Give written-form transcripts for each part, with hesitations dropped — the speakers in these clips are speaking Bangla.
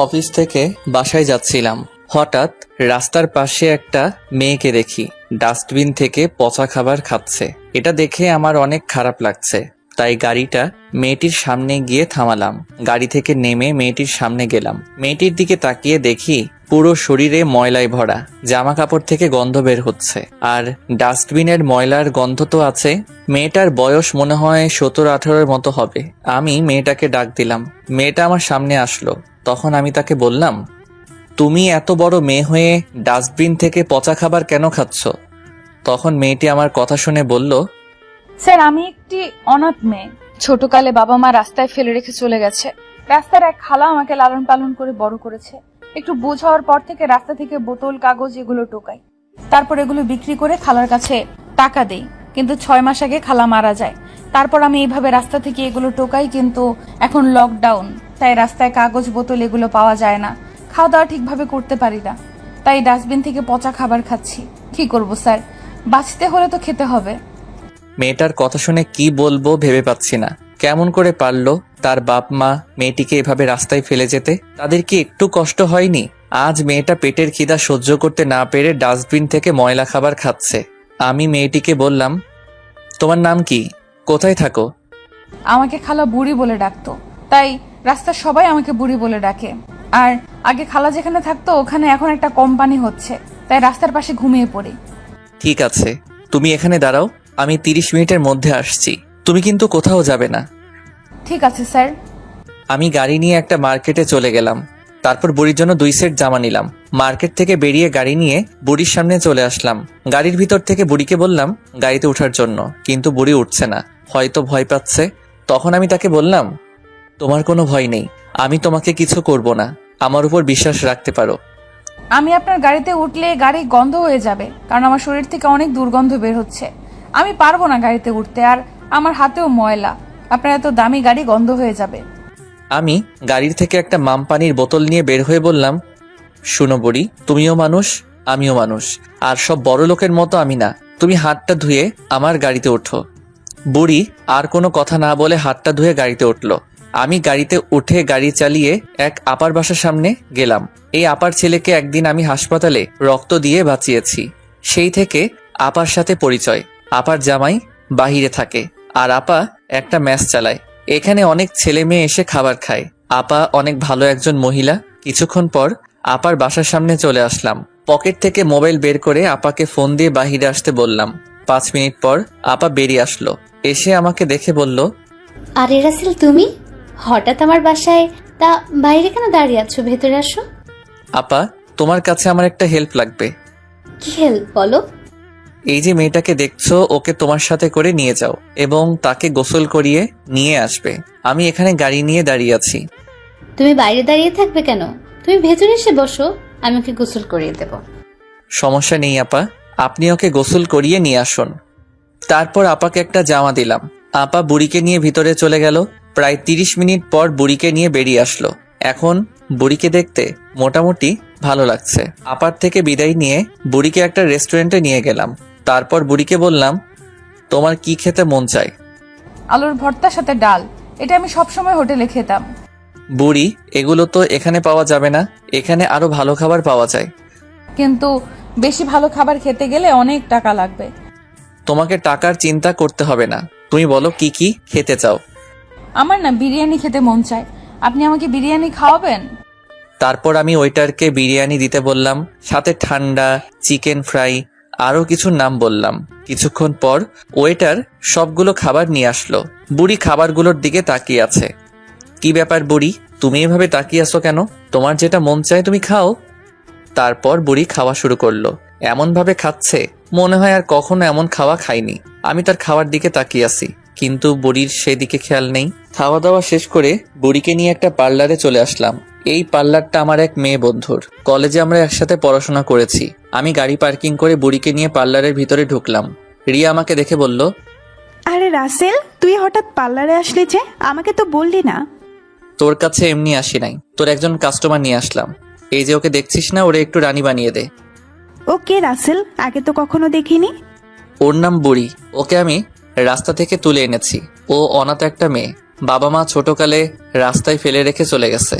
অফিস থেকে বাসায় যাচ্ছিলাম, হঠাৎ রাস্তার পাশে একটা মেয়েকে দেখি ডাস্টবিন থেকে পচা খাবার খাচ্ছে। এটা দেখে আমার অনেক খারাপ লাগছে, তাই গাড়িটা মেয়েটির সামনে গিয়ে থামালাম। গাড়ি থেকে নেমে মেয়েটির সামনে গেলাম। মেয়েটির দিকে তাকিয়ে দেখি পুরো শরীরে ময়লায় ভরা, জামা কাপড় থেকে গন্ধ বের হচ্ছে, আর ডাস্টবিনের ময়লার গন্ধ তো আছে। মেয়েটার বয়স মনে হয় 17-18 মতো হবে। আমি মেয়েটাকে ডাক দিলাম, মেয়েটা আমার সামনে আসলো। তখন আমি তাকে বললাম, তুমি এত বড় মেয়ে হয়ে ডাস্টবিন থেকে পচা খাবার কেন খাচ্ছ? তখন মেয়েটি আমার কথা শুনে বলল, স্যার, আমি একটি অনাথ মেয়ে। ছোটকালে বাবা মা রাস্তায় ফেলে রেখে চলে গেছে। রাস্তার এক খালা আমাকে লালন পালন করে বড় করেছে। একটু বুঝ হওয়ার পর থেকে রাস্তা থেকে বোতল, কাগজ এগুলো টোকাই, তারপর এগুলো বিক্রি করে খালার কাছে টাকা দেই। কিন্তু 6 মাস আগে খালা মারা যায়। তারপর আমি এইভাবে রাস্তা থেকে এগুলো টোকাই, কিন্তু এখন লকডাউন, তাই রাস্তায় কাগজ, বোতল এগুলো পাওয়া যায় না। খাওয়া দাওয়া ঠিকভাবে করতে পারি না, তাই ডাস্টবিন থেকে পচা খাবার খাচ্ছি। কি করব স্যার, বাঁচতে হলে তো খেতে হবে। মেয়েটার কথা শুনে কি বলবো ভেবে পাচ্ছি না। কেমন করে পারলো তার বাপ মা মেয়েটিকে এভাবে রাস্তায় ফেলে যেতে? তাদের কি একটু কষ্ট হয়নি? আজ মেয়েটা পেটের খিদা সহ্য করতে না পেরে ডাস্টবিন থেকে ময়লা খাবার খাচ্ছে। আমি মেয়েটিকে বললাম, তোমার নাম কি? কোথায় থাকো? আমাকে খালা বুড়ি বলে ডাকতো, তাই রাস্তার সবাই আমাকে বুড়ি বলে ডাকে। আর আগে খালা যেখানে থাকতো ওখানে এখন একটা কোম্পানি হচ্ছে, তাই রাস্তার পাশে ঘুমিয়ে পড়ি। ঠিক আছে, তুমি এখানে দাঁড়াও, আমি 30 মিনিটের মধ্যে আসছি। তুমি কিন্তু কোথাও যাবে না। ঠিক আছে স্যার। আমি গাড়ি নিয়ে একটা মার্কেটে চলে গেলাম। তারপর বুড়ির জন্য 2 সেট জামা নিলাম। মার্কেট থেকে বেরিয়ে গাড়ি নিয়ে বুড়ির সামনে চলে আসলাম। গাড়ির ভিতর থেকে বুড়িকে বললাম গাড়িতে ওঠার জন্য, কিন্তু বুড়ি উঠছে না, হয়তো ভয় পাচ্ছে। তখন আমি তাকে বললাম, তোমার কোনো ভয় নেই, আমি তোমাকে কিছু করব না, আমার উপর বিশ্বাস রাখতে পারো। আমি আপনার গাড়িতে উঠলে গাড়ি গন্ধ হয়ে যাবে, কারণ আমার শরীর থেকে অনেক দুর্গন্ধ বের হচ্ছে। আমি পারবো না গাড়িতে উঠতে, আর আমার হাতেও ময়লা। আপনার এত দামি গাড়ি গন্ধ হয়ে যাবে। আমি গাড়ির থেকে একটা মাম পানির বোতল নিয়ে বের হয়ে বললাম, শুনো বুড়ি, তুমিও মানুষ, আমিও মানুষ, আর সব বড় লোকের মতো আমি না। তুমি হাতটা ধুয়ে আমার গাড়িতে ওঠো। বুড়ি আর কোনো কথা না বলে হাতটা ধুয়ে গাড়িতে উঠলো। আমি গাড়িতে উঠে গাড়ি চালিয়ে এক আপার বাসার সামনে গেলাম। এই আপার ছেলেকে একদিন আমি হাসপাতালে রক্ত দিয়ে বাঁচিয়েছি। সেই থেকে আপার সাথে পরিচয়। আপার জামাই বাহিরে থাকে, আর আপা একটা ম্যাচ চালায়। এখানে অনেক ছেলে মেয়ে এসে খাবার খায়। আপা অনেক ভালো একজন মহিলা। কিছুক্ষণ পর আপার বাসার সামনে চলে আসলাম। পকেট থেকে মোবাইল বের করে আপাকে ফোন দিয়ে বাহিরে আসতে বললাম। 5 মিনিট পর আপা বেরিয়ে আসলো। এসে আমাকে দেখে বলল, আরে রাসেল, তুমি হঠাৎ আমার বাসায়? তা বাইরে কেন দাঁড়িয়ে আছো? ভেতরে আসো। আপা, তোমার কাছে আমার একটা হেল্প লাগবে। কি হেল্প বলো? এই যে মেয়েটাকে দেখছো, ওকে তোমার সাথে করে নিয়ে যাও এবং তাকে গোসল করিয়ে নিয়ে আসবে। আমি এখানে গাড়ি নিয়ে দাঁড়িয়ে আছি। তুমি বাইরে দাঁড়িয়ে থাকবে কেন? তুমি ভেতরে এসে বসো, আমি ওকে গোসল করিয়ে দেব। সমস্যা নেই আপা, আপনি ওকে গোসল করিয়ে নিয়ে আসুন। তারপর আপাকে একটা জামা দিলাম। আপা বুড়িকে নিয়ে ভিতরে চলে গেল। প্রায় 30 মিনিট পর বুড়িকে নিয়ে বেরিয়ে আসলো। এখন বুড়িকে দেখতে মোটামুটি ভালো লাগছে। আপার থেকে বিদায় নিয়ে বুড়িকে একটা রেস্টুরেন্টে নিয়ে গেলাম। তারপর বুড়িকে বললাম, তোমার কি খেতে মন চায়? আলুর ভর্তার সাথে ডাল, এটা আমি সবসময় হোটেলে খেতাম। বুড়ি, এগুলো তো এখানে পাওয়া যাবে না, এখানে আরো ভালো খাবার পাওয়া যায়। কিন্তু বেশি ভালো খাবার খেতে গেলে অনেক টাকা লাগবে। তোমাকে টাকার চিন্তা করতে হবে না, তুমি বলো কি কি খেতে চাও। আমার না বিরিয়ানি খেতে মন চায়, আপনি আমাকে বিরিয়ানি খাওয়াবেন? তারপর আমি ওয়েটারকে বিরিয়ানি দিতে বললাম, সাথে ঠান্ডা, চিকেন ফ্রাই, আরো কিছু নাম বললাম। কিছুক্ষণ পর ওয়েটার সবগুলো খাবার নিয়ে আসলো। বুড়ি খাবারগুলোর দিকে তাকিয়ে আছে। কি ব্যাপার বুড়ি, তুমি এভাবে তাকিয়ে আছো কেন? তোমার যেটা মন চায় তুমি খাও। তারপর বুড়ি খাওয়া শুরু করলো। এমন ভাবে খাচ্ছে মনে হয় আর কখনো এমন খাওয়া খাইনি। আমি তার খাওয়ার দিকে তাকিয়ে আছি, কিন্তু বুড়ির সেদিকে খেয়াল নেই। খাওয়া দাওয়া শেষ করে বুড়িকে নিয়ে একটা পার্লারে চলে আসলাম। এই পার্লারটা আমার এক মেয়ে বন্ধুর, কলেজে আমরা একসাথে পড়াশোনা করেছি। আমি গাড়ি পার্কিং করে বুড়িকে নিয়ে পার্লারের ভিতরে ঢুকলাম। রিয়া আমাকে দেখে বলল, আরে রাসেল, তুই হঠাৎ পার্লারে আসলি যে? আমাকে তো বললি না। তোর কাছে এমনি আসি নাই, তোর একজন কাস্টমার নিয়ে আসলাম। এই যে ওকে দেখছিস না, ওরে একটু রানী বানিয়ে দে। ওকে রাসেল, আগে তো কখনো দেখিনি। ওর নাম বুড়ি। ওকে আমি রাস্তা থেকে তুলে এনেছি। ও অনাথ একটা মেয়ে, বাবা মা ছোটকালে রাস্তায় ফেলে রেখে চলে গেছে।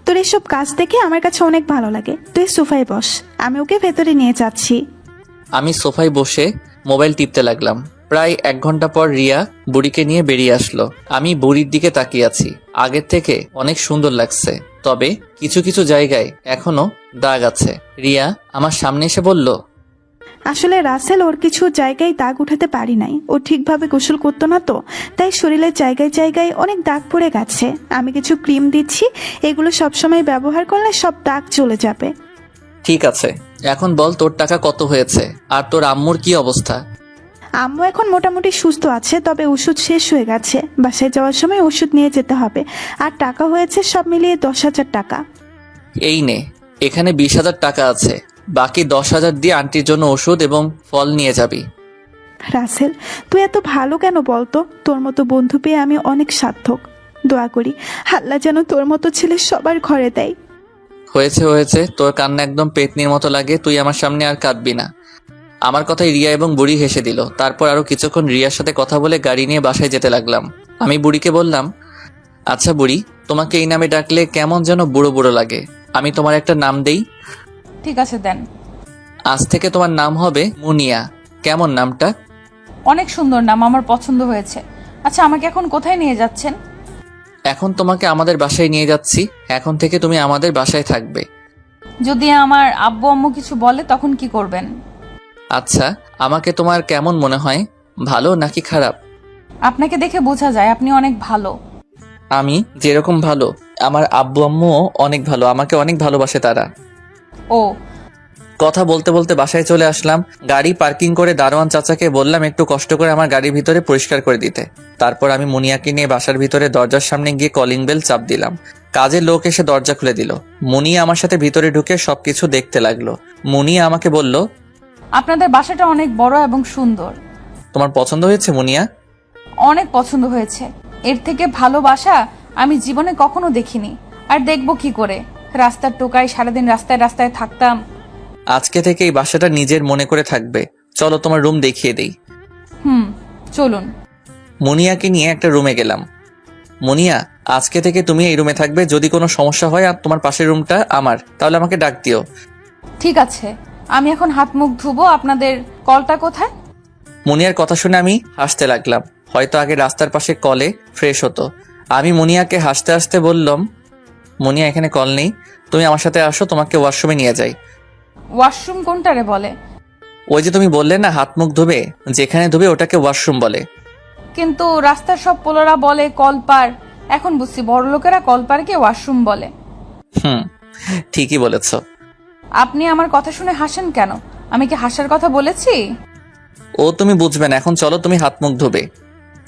তো তোর এসব কাজ দেখে আমার কাছে অনেক ভালো লাগে। তুই সোফায় বস, আমি ওকে ভেতরে নিয়ে যাচ্ছি। আমি সোফায় বসে মোবাইল টিপতে লাগলাম। প্রায় 1 ঘন্টা পর রিয়া বুড়িকে নিয়ে বেরিয়ে আসলো। আমি বুড়ির দিকে তাকিয়ে আছি। আগের থেকে অনেক সুন্দর লাগছে, তবে কিছু কিছু জায়গায় এখনো দাগ আছে। রিয়া আমার সামনে এসে বলল, আসলে রাসেল ওর কিছু জায়গায় দাগ উঠাতে পারি নাই, ও ঠিকভাবে গোসল করতো না তো, তাই শরীরের জায়গায় জায়গায় অনেক দাগ পড়ে গেছে। আমি কিছু ক্রিম দিচ্ছি, এগুলো সবসময় ব্যবহার করলে সব দাগ চলে যাবে। ঠিক আছে, এখন বল তোর টাকা কত হয়েছে আর তোর আম্মুর কি অবস্থা? আম্মু এখন মোটামুটি সুস্থ আছে, তবে ওষুধ শেষ হয়ে গেছে। বাসায় যাওয়ার সময় ওষুধ নিয়ে যেতে হবে। আর টাকা হয়েছে সব মিলিয়ে 10,000 টাকা। এই নে, এখানে 20,000 টাকা আছে। বাকি 10,000 দিয়ে আন্টির জন্য ওষুধ এবং ফল নিয়ে যাবি। রাসেল, তুই এত ভালো কেন বলতো? তোর মতো বন্ধু পেয়ে আমি অনেক সার্থক। দোয়া করি আল্লাহ যেন তোর মতো ছেলে সবার ঘরে দেয়। হয়েছে, তোর কান্না একদম পেতনির মতো লাগে। তুই আমার সামনে আর কাঁদবি না। আমার কথায় রিয়া এবং বুড়ি হেসে দিল। তারপর আরো কিছুক্ষণ রিয়ার সাথে কথা বলে গাড়ি নিয়ে বাসায় যেতে লাগলাম। আমি বুড়িকে বললাম, আচ্ছা বুড়ি, তোমাকে এই নামে ডাকলে কেমন যেন বুড়ো বুড়ো লাগে। আমি তোমার একটা নাম দেই? ঠিক আছে, দেন। আজ থেকে তোমার নাম হবে মুনিয়া। কেমন নামটা? অনেক সুন্দর নাম, আমার পছন্দ হয়েছে। আচ্ছা, আমাকে এখন কোথায় নিয়ে যাচ্ছেন? এখন তোমাকে আমাদের বাসায় নিয়ে যাচ্ছি। এখন থেকে তুমি আমাদের বাসায় থাকবে। যদি আমার আব্বু আম্মু কিছু বলে তখন কি করবেন? আচ্ছা, আমাকে তোমার কেমন মনে হয়, ভালো নাকি খারাপ? আপনাকে দেখে বোঝা যায় আপনি অনেক ভালো। আমি যেরকম ভালো, আমার আব্বু আম্মুও অনেক ভালো। আমাকে অনেক ভালোবাসে তারা। ও, কথা বলতে বলতে বাসায় চলে আসলাম। গাড়ি পার্কিং করে দারোয়ান চাচাকে বললাম একটু কষ্ট করে আমার গাড়ির ভিতরে পরিষ্কার করে দিতে। তারপর আমি মুনিয়াকে নিয়ে বাসার ভিতরে দরজার সামনে গিয়ে কলিং বেল চাপ দিলাম। কাজের লোক এসে দরজা খুলে দিল। মুনিয়া আমার সাথে ভিতরে ঢুকে সবকিছু দেখতে লাগলো। মুনিয়া আমাকে বলল, আপনাদের বাসাটা অনেক বড় এবং সুন্দর। তোমার পছন্দ হয়েছে মুনিয়া? অনেক পছন্দ হয়েছে। এর থেকে ভালো বাসা আমি জীবনে কখনো দেখিনি। আর দেখবো কি করে? রাস্তার টোকায় সারাদিন রাস্তায় রাস্তায় থাকতাম। আজকে থেকে এই বাসাটা নিজের মনে করে থাকবে। চলো তোমার রুম দেখিয়ে দেই। চলুন। মুনিয়াকে নিয়ে একটা রুমে গেলাম। মুনিয়া, আজকে থেকে তুমি এই রুমে থাকবে। যদি কোনো সমস্যা হয় আর তোমার পাশের রুমটা আমার, তাহলে আমাকে ডাক দিও। ঠিক আছে, আমি এখন হাত মুখ ধুবো। আপনাদের কলটা কোথায়? মুনিয়ার কথা শুনে আমি হাসতে লাগলাম। হয়তো আগে রাস্তার পাশে কলে ফ্রেশ হতো। আমি মুনিয়াকে হাসতে হাসতে বললাম, মুনিয়া এখানে কল নেই, তুমি আমার সাথে আসো, তোমাকে ওয়াশরুমে নিয়ে যাই। ওয়াশরুম কোনটারে বলে? ওই যে তুমি বললে না হাত মুখ ধুবে, যেখানে ধুবে ওটাকে ওয়াশরুম বলে। কিন্তু রাস্তার সব পোলারা বলে কলপার। এখন বুঝছি বড় লোকেরা কলপারকে ওয়াশরুম বলে। ঠিকই বলেছ। আপনি আমার কথা শুনে হাসেন কেন? আমি কি হাসার কথা বলেছি? ও তুমি বুঝবে না, এখন চলো তুমি হাত মুখ ধুবে।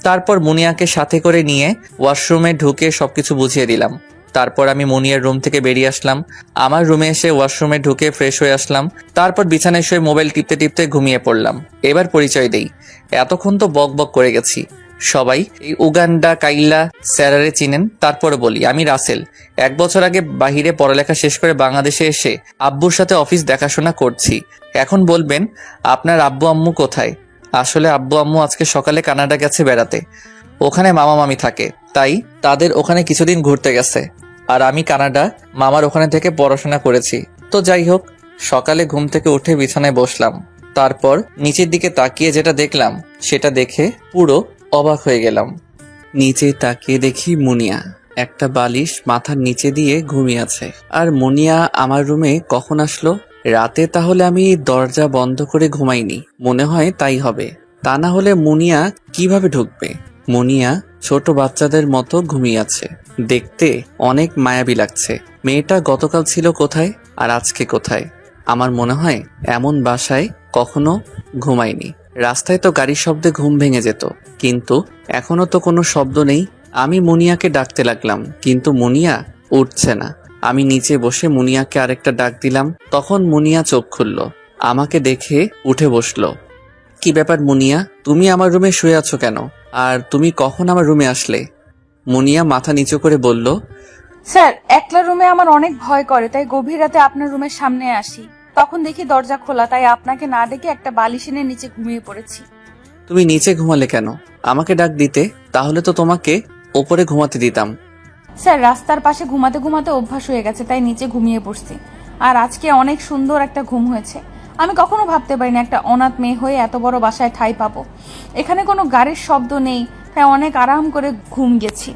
তারপর মুনিয়াকে সাথে করে নিয়ে ওয়াশরুমে ঢুকে সবকিছু বুঝিয়ে দিলাম। তারপর আমি মুনিয়ার রুম থেকে বেরিয়ে আসলাম। আমার রুমে এসে ওয়াশরুমে ঢুকে ফ্রেশ হয়ে আসলাম। তারপর বিছানায় শুয়ে মোবাইল টিপতে টিপতে ঘুমিয়ে পড়লাম। এবার পরিচয় দেই। এতক্ষণ তো বক বক করে গেছি। সবাই এই উগান্ডা কাইল্লা স্যারারে চিনেন। তারপর বলি, আমি রাসেল। 1 বছর আগে বাহিরে পড়ালেখা শেষ করে বাংলাদেশে এসে আব্বুর সাথে অফিস দেখাশোনা করছি। এখন বলবেন, আপনার আব্বু আম্মু কোথায়? আসলে আব্বু আম্মু আজকে সকালে কানাডা গেছে বেড়াতে। ওখানে মামা মামি থাকে, তাই তাদের ওখানে কিছুদিন ঘুরতে গেছে। আর আমি কানাডা মামার ওখানে থেকে পড়াশোনা করেছি। তো যাই হোক, সকালে ঘুম থেকে উঠে বিছানায় বসলাম। তারপর নিচের দিকে তাকিয়ে যেটা দেখলাম সেটা দেখে পুরো অবাক হয়ে গেলাম। নিচে তাকিয়ে দেখি মুনিয়া একটা বালিশ মাথার নিচে দিয়ে ঘুমিয়ে আছে। আর মুনিয়া আমার রুমে কখন আসলো? রাতে তাহলে আমি দরজা বন্ধ করে ঘুমাইনি, মনে হয় তাই হবে। তা না হলে মুনিয়া কিভাবে ঢুকবে? মুনিয়া ছোট বাচ্চাদের মতো ঘুমিয়ে আছে। দেখতে অনেক মায়াবী লাগছে। মেয়েটা গতকাল ছিল কোথায় আর আজকে কোথায়? আমার মনে হয় এমন বাসায় কখনো ঘুমাইনি। রাস্তায় তো গাড়ির শব্দে ঘুম ভেঙে যেত, কিন্তু এখনো তো কোনো শব্দ নেই। আমি মুনিয়াকে ডাকতে লাগলাম, কিন্তু মুনিয়া উঠছে না। আমি নিচে বসে মুনিয়াকে আরেকটা ডাক দিলাম। তখন মুনিয়া চোখ খুলল, আমাকে দেখে উঠে বসলো। কি ব্যাপার মুনিয়া, তুমি আমার রুমে শুয়ে আছো কেন? আর তুমি কখন আমার রুমে আসলে? মুনিয়া মাথা নিচু করে বলল, স্যার, একলা রুমে আমার অনেক ভয় করে, তাই গভীর রাতে আপনার রুমের সামনে আসি। তখন দেখি দরজা খোলা, তাই আপনাকে না ডেকে একটা বালিশের নিচে ঘুমিয়ে পড়েছি। তুমি নিচে ঘুমালে কেন? আমাকে ডাক দিতে, তাহলে তো তোমাকে ওপরে ঘুমাতে দিতাম। স্যার রাস্তার পাশে ঘুমাতে ঘুমাতে অভ্যাস হয়ে গেছে, তাই নিচে ঘুমিয়ে পড়ছি। আর আজকে অনেক সুন্দর একটা ঘুম হয়েছে। আমি কখনো ভাবতে পারিনি একটা অনাথ মেয়ে হয়ে এত বড় বাসায় ঠাঁই পাবো। এখানে কোনো গাড়ির শব্দ নেই, তাই অনেক আরাম করে ঘুম গেছি।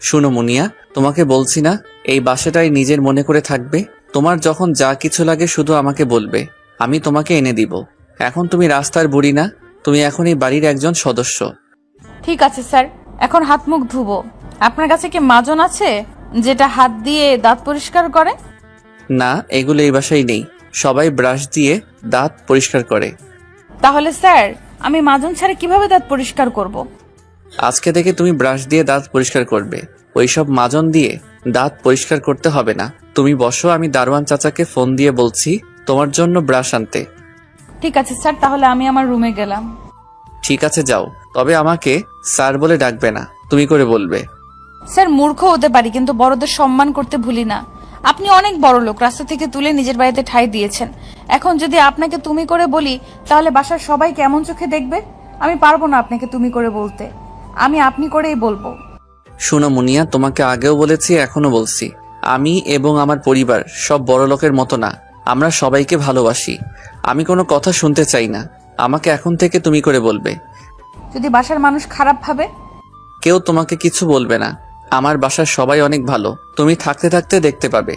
শুনো মুনিয়া, তোমাকে বলছি না এই বাসাটাই নিজের মনে করে থাকবে। তোমার যখন যা কিছু লাগে শুধু আমাকে বলবে, আমি তোমাকে এনে দিব। এখন তুমি রাস্তার বুড়ি না, তুমি এখন এই বাড়ির একজন সদস্য। ঠিক আছে স্যার, এখন হাত মুখ ধুবো। আপনার কাছে কি মাজন আছে যেটা হাত দিয়ে দাঁত পরিষ্কার করে? না, এগুলো এই বাসায় নেই। সবাই ব্রাশ দিয়ে দাঁত পরিষ্কার করে। তাহলে স্যার আমি মাজন ছাড়া কিভাবে দাঁত পরিষ্কার করব? আজকে থেকে তুমি ব্রাশ দিয়ে দাঁত পরিষ্কার করবে, ওইসব মাজন দিয়ে দাঁত পরিষ্কার করতে হবে না। তুমি বসো, আমি দারোয়ান চাচাকে ফোন দিয়ে বলছি তোমার জন্য ব্রাশ আনতে। ঠিক আছে স্যার, তাহলে আমি আমার রুমে গেলাম। ঠিক আছে যাও, তবে আমাকে স্যার বলে ডাকবে না, তুমি করে বলবে। স্যার মূর্খ হতে পারি, কিন্তু বড়দের সম্মান করতে ভুলি না। আপনি অনেক বড় লোক, রাস্তা থেকে তুলে নিজের বাড়িতে ঠাঁই দিয়েছেন। এখন যদি আপনাকে তুমি করে বলি তাহলে বাসার সবাই কেমন চোখে দেখবে? আমি পারবো না আপনাকে তুমি করে বলতে, আমি আপনি করেই বলবো। শুনো মুনিয়া, তোমাকে আগেও বলেছি এখনো বলছি, আমি এবং আমার পরিবার সব বড় লোকের মতো না। আমরা সবাইকে ভালোবাসি। আমি কোনো কথা শুনতে চাই না, আমাকে এখন থেকে তুমি করে বলবে। যদি বাসার মানুষ খারাপ ভাবে? কেউ তোমাকে কিছু বলবে না, আমার বাসার সবাই অনেক ভালো, তুমি থাকতে থাকতে দেখতে পাবে।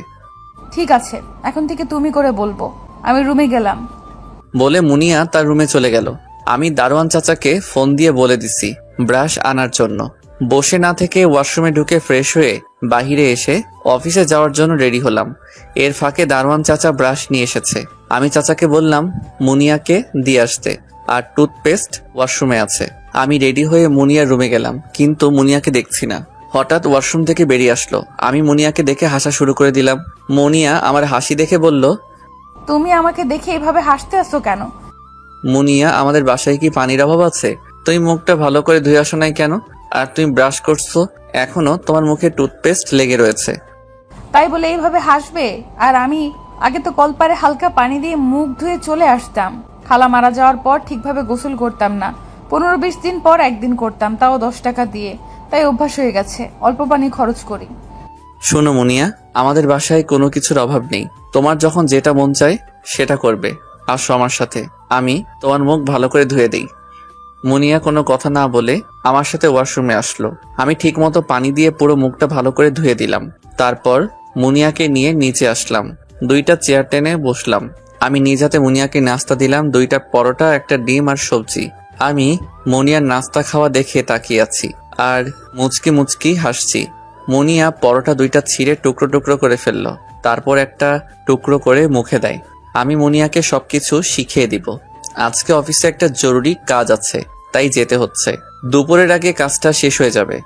ঠিক আছে, এখন থেকে তুমি করে বলবো। আমি রুমে গেলাম। বলে মুনিয়া তার রুমে চলে গেল। আমি দারোয়ান চাচাকে ফোন দিয়ে বলে দিছি ব্রাশ আনার জন্য। বসে না থেকে ওয়াশরুমে ঢুকে ফ্রেশ হয়ে বাহিরে এসে অফিসে যাওয়ার জন্য রেডি হলাম। এর ফাঁকে দারোয়ান চাচা ব্রাশ নিয়ে এসেছে। আমি চাচাকে বললাম মুনিয়াকে দিয়ে আসতে, আর টুথপেস্ট ওয়াশরুমে আছে। আমি রেডি হয়ে মুনিয়ার রুমে গেলাম, কিন্তু মুনিয়াকে দেখছি না। হঠাৎ ওয়াশরুম থেকে বেরিয়ে আসলো। আমি মুনিয়াকে দেখে হাসা শুরু করে দিলাম। মুনিয়া আমার হাসি দেখে বলল, তুমি আমাকে দেখে এভাবে হাসতে আসছো কেন? মুনিয়া, আমাদের বাসায় কি পানির অভাব আছে? তুমি মুখটা ভালো করে ধুয়ে আসো নাই কেন? আর তুমি ব্রাশ করছো, এখনো তোমার মুখে টুথপেস্ট লেগে রয়েছে। তাই বলে এইভাবে হাসবে? আর আমি আগে তো কলপারে হালকা পানি দিয়ে মুখ ধুয়ে চলে আসতাম। খালা মারা যাওয়ার পর ঠিকভাবে গোসল করতাম না, 15-20 দিন পর একদিন করতাম, তাও 10 টাকা দিয়ে। তাই অভ্যাস হয়ে গেছে, অল্প পানি খরচ করি। শোনো মুনিয়া, আমাদের বাসায় কোনো কিছুর অভাব নেই। তোমার যখন যেটা মন চায় সেটা করবে। আসো আমার সাথে, আমি তোমার মুখ ভালো করে ধুয়ে দিই। মুনিয়া কোনো কথা না বলে আমার সাথে ওয়াশরুমে আসলো। আমি ঠিকমতো পানি দিয়ে পুরো মুখটা ভালো করে ধুয়ে দিলাম। তারপর মুনিয়াকে নিয়ে নিচে আসলাম। 2টা চেয়ার টেনে বসলাম। আমি নিজ হাতে মুনিয়াকে নাস্তা দিলাম, 2টা পরোটা, একটা ডিম আর সবজি। আমি মুনিয়ার নাস্তা খাওয়া দেখে তাকিয়ে আছি আর মুচকি মুচকি হাসছি। মুনিয়া পরোটা 2টা ছিঁড়ে টুকরো টুকরো করে ফেললো, তারপর একটা টুকরো করে মুখে দেয়। আমি মুনিয়াকে সবকিছু শিখিয়ে দিব। আজকে অফিসে একটা জরুরি কাজ আছে, তাই যেতে হচ্ছে। দুপুরের আগে কাজটা শেষ হয়ে যাবে।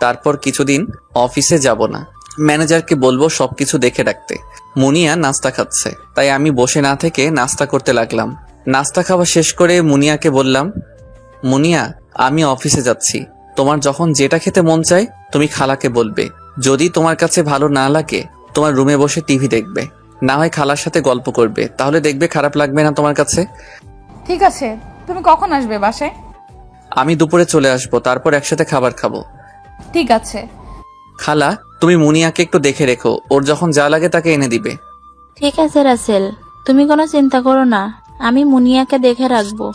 তারপর কিছুদিন অফিসে যাব না। ম্যানেজারকে বলবো সবকিছু দেখে রাখতে। মুনিয়া নাস্তা খাচ্ছে, তাই আমি বসে না থেকে নাস্তা করতে লাগলাম। নাস্তা খাওয়া শেষ করে মুনিয়াকে বললাম, মুনিয়া, আমি অফিসে যাচ্ছি। তোমার যখন যেটা খেতে মন চায় তুমি খালাকে বলবে। যদি তোমার কাছে ভালো না লাগে তোমার রুমে বসে টিভি দেখবে, না হয় খালার সাথে গল্প করবে, তাহলে দেখবে খারাপ লাগবে না তোমার কাছে। ঠিক আছে, তুমি কখন আসবে বাসায়? আমি দুপুরে চলে আসবো, তারপর একসাথে খাবার খাবো। ঠিক আছে। খালা, তুমি মুনিয়াকে একটু দেখে রেখো, ওর যখন যা লাগে তাকে এনে দিবে। ঠিক আছে রাসেল, তুমি কোনো চিন্তা করো না, আমি মুনিয়াকে দেখে রাখবো।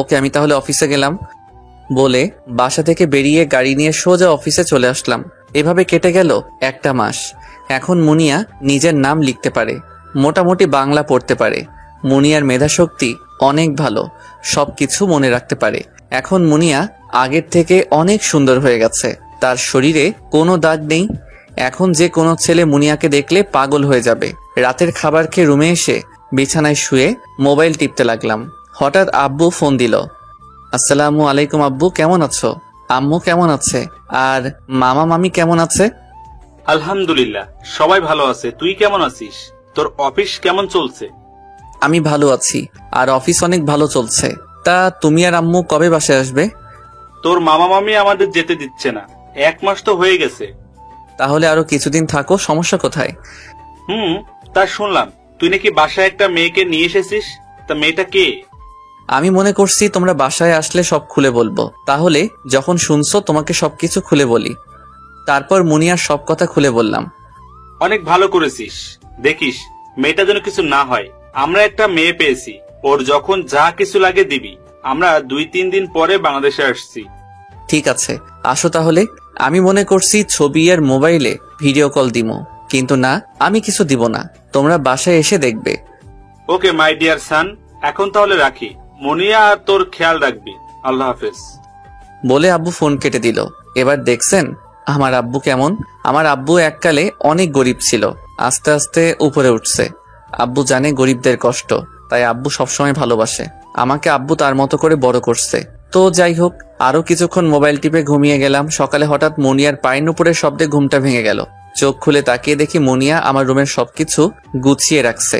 ওকে, আমি তাহলে অফিসে গেলাম। বলে বাসা থেকে বেরিয়ে গাড়ি নিয়ে সোজা অফিসে চলে আসলাম। এভাবে কেটে গেল 1টা মাস। এখন মুনিয়া নিজের নাম লিখতে পারে, মোটামুটি বাংলা পড়তে পারে। মুনিয়ার মেধাশক্তি অনেক ভালো, সবকিছু মনে রাখতে পারে। এখন মুনিয়া আগের থেকে অনেক সুন্দর হয়ে গেছে, তার শরীরে কোনো দাগ নেই। এখন যে কোনো ছেলে মুনিয়াকে দেখলে পাগল হয়ে যাবে। রাতের খাবার খেয়ে রুমে এসে বিছানায় শুয়ে মোবাইল টিপতে লাগলাম। হঠাৎ আব্বু ফোন দিল। আসসালামু আলাইকুম আব্বু, কেমন আছো? আম্মু কেমন আছে? আর মামা মামি কেমন আছে? আলহামদুলিল্লাহ, সবাই ভালো আছে। তুই কেমন আছিস? তোর অফিস কেমন চলছে? আমি ভালো আছি, আর অফিস অনেক ভালো চলছে। তা তুমি আর আম্মু কবে বাসায় আসবে? তোর মামা মামি আমাদের যেতে দিচ্ছে না, 1 মাস তো হয়ে গেছে। তাহলে আরো কিছুদিন থাকো, সমস্যা কোথায়? তা শুনলাম তুই নাকি বাসায় একটা মেয়েকে নিয়ে এসেছিস। তা মেয়েটা কে? আমি মনে করছি তোমরা বাসায় আসলে সব খুলে বলবো, তাহলে যখন শুনছো তোমাকে সবকিছু খুলে বলি। তারপর মুনিয়ার সব কথা খুলে বললাম। অনেক ভালো করেছিস। দেখিস মেয়েটা যেন কিছু না হয়। আমরা একটা মেয়ে পেয়েছি, ওর যখন যা কিছু লাগে দিবি। আমরা 2-3 দিন পরে বাংলাদেশে আসছি। ঠিক আছে, আসো তাহলে। আমি মনে করছি ছবি আর মোবাইলে ভিডিও কল দিমো, কিন্তু না, আমি কিছু দিব না, তোমরা বাসায় এসে দেখবে। ওকে মাই ডিয়ার সান, এখন তাহলে রাখি। মুনিয়া আর তোর খেয়াল রাখবি। আল্লাহ হাফেজ। বলে আব্বু ফোন কেটে দিল। এবার দেখছেন আমার আব্বু কেমন? আমার আব্বু এককালে অনেক গরিব ছিল, আস্তে আস্তে উপরে উঠছে। আব্বু জানে গরিবদের কষ্ট, তাই আব্বু সবসময় ভালোবাসে আমাকে। আব্বু তার মতো করে বড় করছে। তো যাই হোক, আরো কিছুক্ষণ মোবাইল টিপে ঘুমিয়ে গেলাম। সকালে হঠাৎ মুনিয়ার পায়ের উপরের শব্দে ঘুমটা ভেঙে গেল। চোখ খুলে তাকিয়ে দেখি মুনিয়া আমার রুমের সবকিছু গুছিয়ে রাখছে।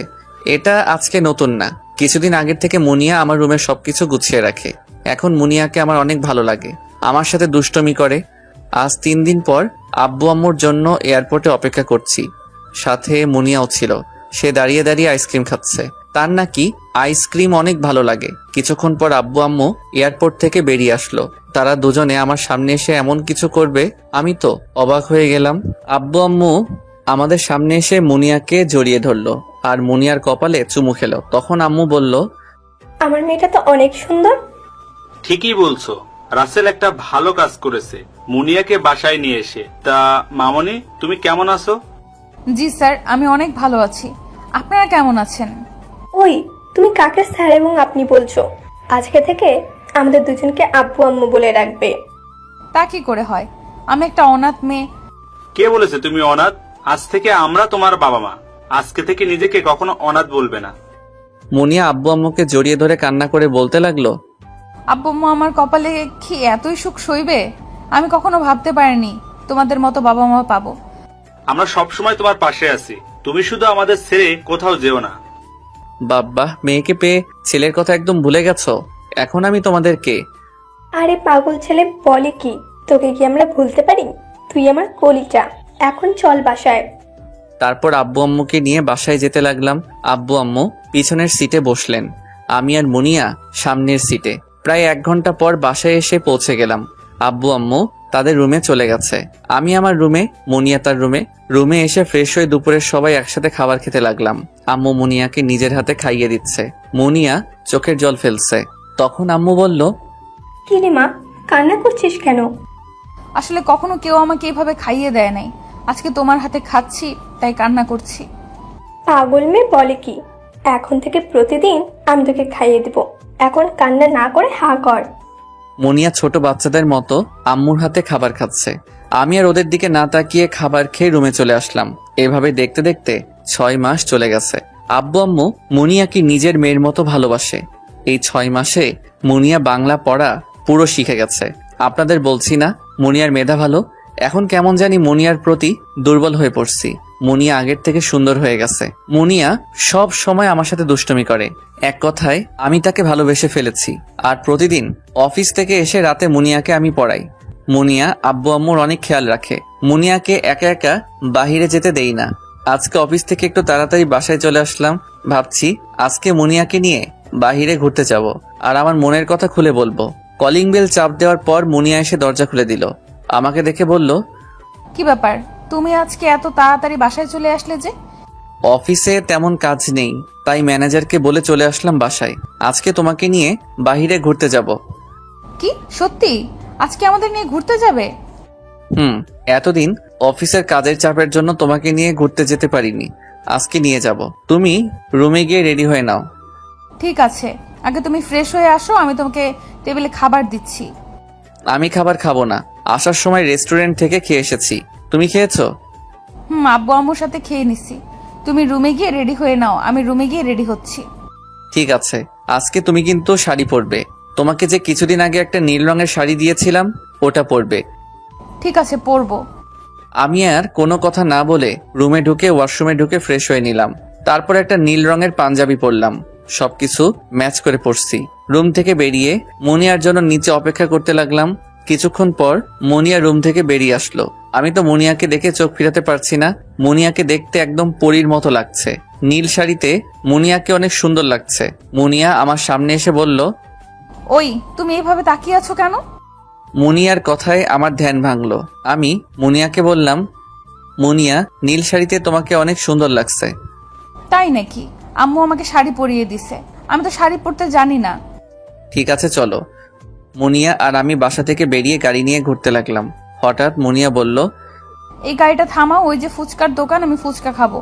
এটা আজকে নতুন না, কিছুদিন আগের থেকে মুনিয়া আমার রুমের সবকিছু গুছিয়ে রাখে। এখন মুনিয়াকে আমার অনেক ভালো লাগে, আমার সাথে দুষ্টমি করে। আজ 3 দিন পর আব্বু আম্মুর জন্য এয়ারপোর্টে অপেক্ষা করছি। সাথে মুনিয়াও ছিল। সে দাঁড়িয়ে দাঁড়িয়ে আইসক্রিম খাচ্ছে। তার নাকি আইসক্রিম অনেক ভালো লাগে। কিছুক্ষণ পর আব্বু আম্মু এয়ারপোর্ট থেকে বেরিয়ে আসলো। তারা দুজনে আমার সামনে এসে এমন কিছু করবে, আমি তো অবাক হয়ে গেলাম। আব্বু আম্মু আমাদের সামনে এসে মুনিয়াকে জড়িয়ে ধরলো আর মুনিয়ার কপালে চুমু খেলো। তখন আম্মু বলল, আমার মেয়েটা তো অনেক সুন্দর। ঠিকই বলছো, রাসেল একটা ভালো কাজ করেছে মুনিয়াকে বাসায় নিয়ে এসে। তা মামনি, তুমি কেমন আছো? জি স্যার, আমি অনেক ভালো আছি। আপনারা কেমন আছেন? ওই, তুমি কাকে স্যার এবং আপনি বলছো? আজকে থেকে আমাদের দুজনকে আব্বু আম্মু বলে রাখবে। তা কি করে হয়? আমি একটা অনাথ মেয়ে। কে বলেছে তুমি অনাথ? আজ থেকে আমরা তোমার বাবা মা। আজকে থেকে নিজেকে কখনো অনাথ বলবে না। মুনিয়া আব্বু আম্মুকে জড়িয়ে ধরে কান্না করে বলতে লাগলো, আব্বু আম্মু আমার কপালে কি এতই সুখ সইবে? আমি কখনো ভাবতে পারিনি তোমাদের মতো বাবা মা পাবো। আমরা সবসময় তোমার পাশে আছি, তুমি শুধু আমাদের ছেড়ে কোথাও যেও না। বাব্বা, মেয়েকে পেয়ে ছেলের কথা একদম ভুলে গেছো। এখন আমি তোমাদের কে? আরে পাগল ছেলে, বলে কি? তোকে কি আমরা ভুলতে পারি? তুই আমার কলিজা। এখন চল বাসায়। তারপর আব্বু আম্মুকে নিয়ে বাসায় যেতে লাগলাম। আব্বু আম্মু পিছনের সিটে বসলেন, আমি আর মুনিয়া সামনের সিটে। প্রায় 1 ঘন্টা পর বাসায় এসে পৌঁছে গেলাম। আব্বু আম্মু তাদের রুমে চলে গেছে, আমি আমার রুমে, মুনিয়া তার রুমে। রুমে এসে ফ্রেশ হয়ে দুপুরের সবাই একসাথে খাবার খেতে লাগলাম। আম্মু মুনিয়াকে নিজের হাতে খাইয়ে দিচ্ছে। মুনিয়া চোখের জল ফেলছে। তখন আম্মু বলল, কি রে মা, কান্না করছিস কেন? আসলে কখনো কেউ আমাকে এভাবে খাইয়ে দেয় নাই। আজকে তোমার হাতে খাচ্ছি, তাই কান্না করছি। পাগল মেয়ে বলে কি? এখন থেকে প্রতিদিন আমি তোকে খাইয়ে দিব। এখন কান্না না করে হা কর। মুনিয়া ছোট বাচ্চাদের মতো আম্মুর হাতে খাবার খাচ্ছে। আমি আর ওদের দিকে না তাকিয়ে খাবার খেয়ে রুমে চলে আসলাম। এভাবে দেখতে দেখতে 6 মাস চলে গেছে। আব্বু আম্মু মুনিয়াকে নিজের মেয়ের মতো ভালোবাসে। এই 6 মাসে মুনিয়া বাংলা পড়া পুরো শিখে গেছে। আপনাদের বলছি না মুনিয়ার মেধা ভালো। এখন কেমন জানি মুনিয়ার প্রতি দুর্বল হয়ে পড়ছি। মুনিয়া আগের থেকে সুন্দর হয়ে গেছে। মুনিয়া সব সময় আমার সাথে দুষ্টুমি করে। এক কথায় আমি তাকে ভালোবেসে ফেলেছি। আর প্রতিদিন অফিস থেকে এসে রাতে মুনিয়াকে আমি পড়াই। মুনিয়া আব্বু আম্মুর অনেক খেয়াল রাখে। মুনিয়াকে একা একা বাহিরে যেতে দেই না। আজকে অফিস থেকে একটু তাড়াতাড়ি বাসায় চলে আসলাম। ভাবছি আজকে মুনিয়াকে নিয়ে বাহিরে ঘুরতে যাব আর আমার মনের কথা খুলে বলবো। কলিং বেল চাপ দেওয়ার পর মুনিয়া এসে দরজা খুলে দিল। আমাকে দেখে বলল, কি ব্যাপার, তুমি আজকে এত তাড়াতাড়ি বাসায় চলে আসলে যে? অফিসে তেমন কাজ নেই, তাই ম্যানেজারকে বলে চলে আসলাম বাসায়। আজকে তোমাকে নিয়ে বাহিরে ঘুরতে যাব। কি সত্যি? আজকে আমাদের নিয়ে ঘুরতে যাবে? এতদিন অফিসের কাজের চাপের জন্য তোমাকে নিয়ে ঘুরতে যেতে পারিনি, আজকে নিয়ে যাব। তুমি রুমে গিয়ে রেডি হয়ে নাও। ঠিক আছে, আগে তুমি ফ্রেশ হয়ে আসো, আমি তোমাকে টেবিলে খাবার দিচ্ছি। আমি খাবার খাবো না, আসার সময় রেস্টুরেন্ট থেকে খেয়ে এসেছি। তুমি খেয়েছো? আব্বু আম্মুর সাথে খেয়ে নিছি। তুমি রুমে গিয়ে রেডি হয়ে নাও, আমি রুমে গিয়ে রেডি হচ্ছি। ঠিক আছে, আজকে তুমি কিন্তু শাড়ি পরবে। তোমাকে যে কিছুদিন আগে একটা নীল রঙের শাড়ি দিয়েছিলাম, ওটা পরবে। ঠিক আছে, পরবো। আমি আর কোনো কথা না বলে রুমে ঢুকে ওয়াশরুমে ঢুকে ফ্রেশ হয়ে নিলাম। তারপর একটা নীল রঙের পাঞ্জাবি পরলাম। সবকিছু ম্যাচ করে পরছি। রুম থেকে বেরিয়ে মুনিয়ার জন্য নিচে অপেক্ষা করতে লাগলাম। কিছুক্ষণ পর মুনিয়া রুম থেকে বেরিয়ে আসলো। আমি তো মুনিয়াকে দেখে চোখ ফিরাতে পারছি না। মুনিয়াকে দেখতে একদম পরীর মতো লাগছে। নীল শাড়িতে মুনিয়াকে অনেক সুন্দর লাগছে। মুনিয়া আমার সামনে এসে বলল, ওই, তুমি এইভাবে তাকিয়ে আছো কেন? মুনিয়ার কথায় আমার ধ্যান ভাঙলো। আমি মুনিয়াকে বললাম, মুনিয়া, নীল শাড়িতে তোমাকে অনেক সুন্দর লাগছে। তাই নাকি? আম্মু আমাকে শাড়ি পরিয়ে দিছে, আমি তো শাড়ি পরতে জানি না। ঠিক আছে চলো। মুনিয়া আর আমি বাসা থেকে বেরিয়ে গাড়ি নিয়ে ঘুরতে লাগলাম। হঠাৎ মুনিয়া বলল, এই গাড়িটা থামাও, ওই যে ফুচকার দোকান, আমি ফুচকা খাবো।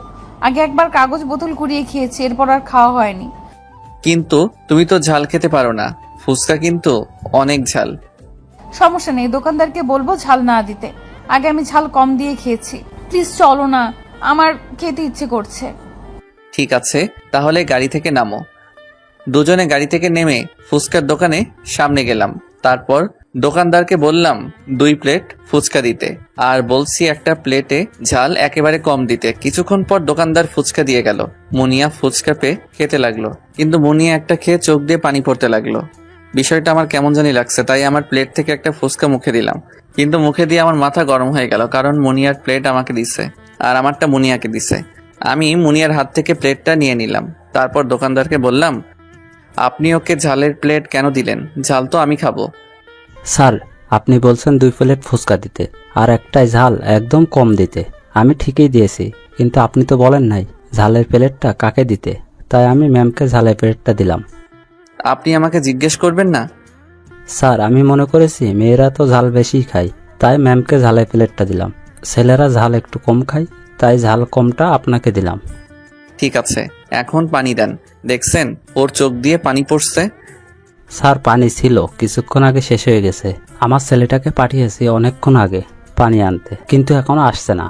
আগে একবার কাগজ বোতল কুড়িয়ে খেয়েছি, এরপর আর খাওয়া হয়নি। কিন্তু তুমি তো ঝাল খেতে পারো না, ফুচকা কিন্তু অনেক ঝাল। সমস্যা নেই, দোকানদারকে বলবো ঝাল না দিতে। আগে আমি ঝাল কম দিয়ে খেয়েছি। প্লিজ চলো না, আমার খেতে ইচ্ছে করছে। ঠিক আছে, তাহলে গাড়ি থেকে নামো। দুজনে গাড়ি থেকে নেমে ফুচকার দোকানে সামনে গেলাম। তারপর দোকানদারকে বললাম 2 প্লেট ফুচকা দিতে, আর বলছি একটা প্লেটে ঝাল একেবারে কম দিতে। কিছুক্ষণ পর দোকানদার ফুচকা দিয়ে গেল। মুনিয়া ফুচকা পেয়ে খেতে লাগলো, কিন্তু মুনিয়া একটা খেয়ে চোখ দিয়ে পানি পড়তে লাগলো। বিষয়টা আমার কেমন জানি লাগছে, তাই আমার প্লেট থেকে একটা ফুচকা মুখে দিলাম। কিন্তু মুখে দিয়ে আমার মাথা গরম হয়ে গেল, কারণ মুনিয়ার প্লেট আমাকে দিছে আর আমারটা মুনিয়াকে দিছে। আমি মুনিয়ার হাত থেকে প্লেটটা নিয়ে নিলাম। তারপর দোকানদারকে বললাম, আপনি ওকে ঝালের প্লেট কেন দিলেন? ঝাল তো আমি খাবো। স্যার, আপনি বলছেন 2 প্লেট ফুচকা দিতে আর একটাই ঝাল একদম কম দিতে। আমি ঠিকই দিয়েছি, কিন্তু আপনি তো বলেন নাই ঝালের প্লেটটা কাকে দিতে, তাই আমি ম্যামকে ঝালের প্লেটটা দিলাম। আপনি আমাকে জিজ্ঞেস করবেন না? স্যার, আমি মনে করেছি মেয়েরা তো ঝাল বেশি খায়, তাই ম্যামকে ঝালের প্লেটটা দিলাম। ছেলেরা ঝাল একটু কম খায়, তাই ঝাল কমটা আপনাকে দিলাম। ঠিক আছে, এখন পানি দেন। দেখছেন ওর চোখ দিয়ে পানি পড়ছে। স্যার, পানি ছিল, কিছুক্ষণ আগে শেষ হয়ে গেছে। আমার ছেলেটাকে পাঠিয়েছি অনেকক্ষণ আগে পানি আনতে, কিন্তু এখনো আসছে না।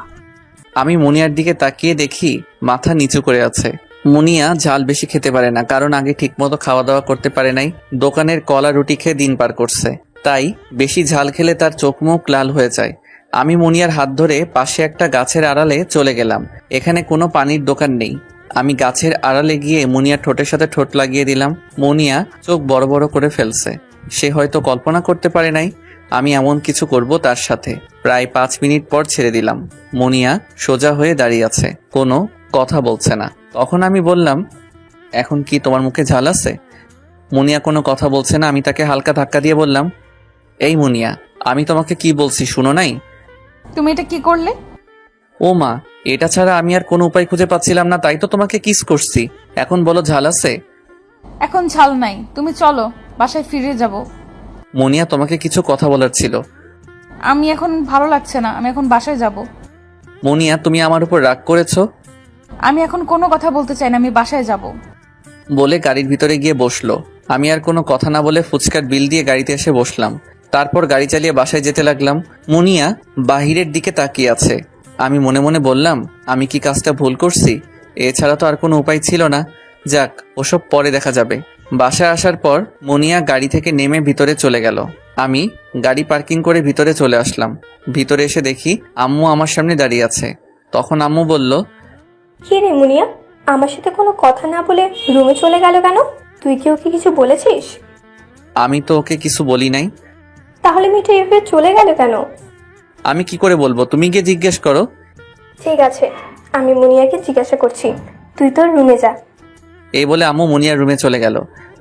আমি মুনিয়ার দিকে তাকিয়ে দেখি মাথা নিচু করে আছে। মুনিয়া ঝাল বেশি খেতে পারে না, কারণ আগে ঠিকমতো খাওয়া দাওয়া করতে পারে নাই। দোকানের কলা রুটি খেয়ে দিন পার করছে, তাই বেশি ঝাল খেলে তার চোখ মুখ লাল হয়ে যায়। আমি মুনিয়ার হাত ধরে পাশে একটা গাছের আড়ালে চলে গেলাম। এখানে কোনো পানির দোকান নেই। আমি গাছের আড়ালে গিয়ে মুনিয়ার ঠোঁটের সাথে ঠোঁট লাগিয়ে দিলাম। মুনিয়া চোখ বড় বড় করে ফেলছে। সে হয়তো কল্পনা করতে পারে নাই আমি এমন কিছু করব তার সাথে। প্রায় 5 মিনিট পর ছেড়ে দিলাম। মুনিয়া সোজা হয়ে দাঁড়িয়ে আছে, কোনো কথা বলছে না। তখন আমি বললাম, এখন কি তোমার মুখে ঝাল আছে? মুনিয়া কোনো কথা বলছে না। আমি তাকে হালকা ধাক্কা দিয়ে বললাম, এই মুনিয়া, আমি তোমাকে কি বলছি শুনো নাই? তুমি এটা কি করলে? ও মা, এটা ছাড়া আমি আর কোনো উপায় খুঁজে পাচ্ছিলাম না, তাই তো তোমাকে কিস করছি। এখন বলো ঝাল আছে? এখন ঝাল নাই, তুমি চলো, বাসায় ফিরে যাব। মুনিয়া, তোমাকে কিছু কথা বলার ছিল। আমি এখন ভালো লাগছে না, আমি এখন বাসায় যাব। মুনিয়া, তুমি আমার উপর রাগ করেছো? আমি এখন কোনো কথা বলতে চাই না, আমি বাসায় যাব। বলে গাড়ির ভিতরে গিয়ে বসলো। আমি আর কোনো কথা না বলে ফুচকার বিল দিয়ে গাড়িতে এসে বসলাম। তারপর গাড়ি চালিয়ে বাসায় যেতে লাগলাম। মুনিয়া বাহিরের দিকে তাকিয়ে আছে। আমি মনে মনে বললাম, আমি কি কাজটা ভুল করছি? এছাড়া তো আর কোনো উপায় ছিল না। যাক, ওসব পরে দেখা যাবে। বাসায় আসার পর মুনিয়া গাড়ি থেকে নেমে ভিতরে চলে গেল। আমি গাড়ি পার্কিং করে ভিতরে চলে আসলাম। ভিতরে এসে দেখি আম্মু আমার সামনে দাঁড়িয়ে আছে। তখন আম্মু বলল, কি রে মুনিয়া, আমার সাথে কোনো কথা না বলে রুমে চলে গেল কেন? তুই কি ওকে কিছু বলেছিস? আমি তো ওকে কিছু বলি নাই। তাহলে মেয়েটা এভাবে চলে গেল কেন? আমি কি করে বলবো? তুমি গিয়ে জিজ্ঞেস করো। ঠিক আছে, আমি মুনিয়াকে জিজ্ঞাসা করছি, তুই তোর রুমে যা। এই বলে আম্মু মুনিয়ার রুমে চলে গেল।